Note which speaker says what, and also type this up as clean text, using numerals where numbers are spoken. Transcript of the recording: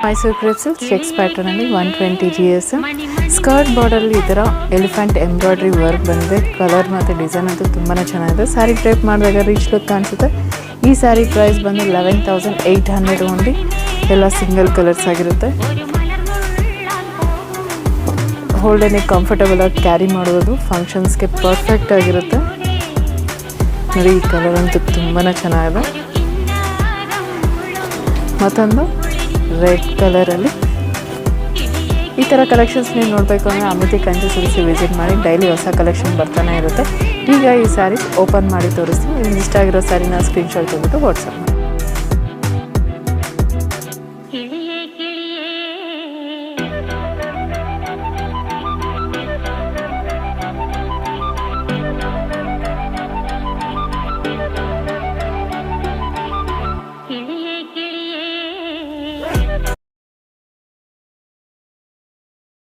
Speaker 1: Mysuru crepes cheques pattern ಅಲ್ಲಿ 120 GS. Skirt border ಈ ತರ ಎಲಿಫೆಂಟ್ ಎಂಬ್ರಾಯ್ಡ್ರಿ ವರ್ಕ್ ಬಂದಿದೆ. ಕಲರ್ ಮತ್ತೆ ಡಿಸೈನ್ ಅಂತೂ ತುಂಬಾನೇ ಚೆನ್ನಾಗಿದೆ. ಸ್ಯಾರಿ ಡ್ರೇಪ್ ಮಾಡಿದಾಗ ರಿಚ್ ಲುಕ್ ಕಾಣಿಸುತ್ತೆ. ಈ ಸ್ಯಾರಿ ಪ್ರೈಸ್ ಬಂದು 11,800 ಓನ್ಲಿ. ಎಲ್ಲ ಸಿಂಗಲ್ ಕಲರ್ಸ್ ಆಗಿರುತ್ತೆ. ಹೋಲ್ಡೇನೆ ಕಂಫರ್ಟಬಲ್ ಆಗಿ ಕ್ಯಾರಿ ಮಾಡೋದು, ಫಂಕ್ಷನ್ಸ್ಗೆ ಪರ್ಫೆಕ್ಟ್ ಆಗಿರುತ್ತೆ. ನೋಡಿ ಈ ಕಲರ್ ಅಂತೂ ತುಂಬಾನೇ ಚೆನ್ನಾಗಿದೆ. ಮತ್ತೊಂದು ರೆಡ್ ಕಲರಲ್ಲಿ ಈ ಥರ ಕಲೆಕ್ಷನ್ಸ್ ನೀವು ನೋಡಬೇಕು ಅಂದರೆ ಅಮಿತಿ ಕಂಚಿ ಸಿಲ್ಕ್ಸ್ ವಿಸಿಟ್ ಮಾಡಿ. ಡೈಲಿ ಹೊಸ ಕಲೆಕ್ಷನ್ ಬರ್ತಾನೆ ಇರುತ್ತೆ. ಈಗ ಈ ಸ್ಯಾರೀಸ್ ಓಪನ್ ಮಾಡಿ ತೋರಿಸ್ತೀನಿ. ನಿಮ್ಗೆ ಇಷ್ಟ ಆಗಿರೋ ಸ್ಯಾರಿನ ಸ್ಕ್ರೀನ್ಶಾಟ್ ತೆಗೆದುಬಿಟ್ಟು ವಾಟ್ಸಪ್ ಮಾಡಿ.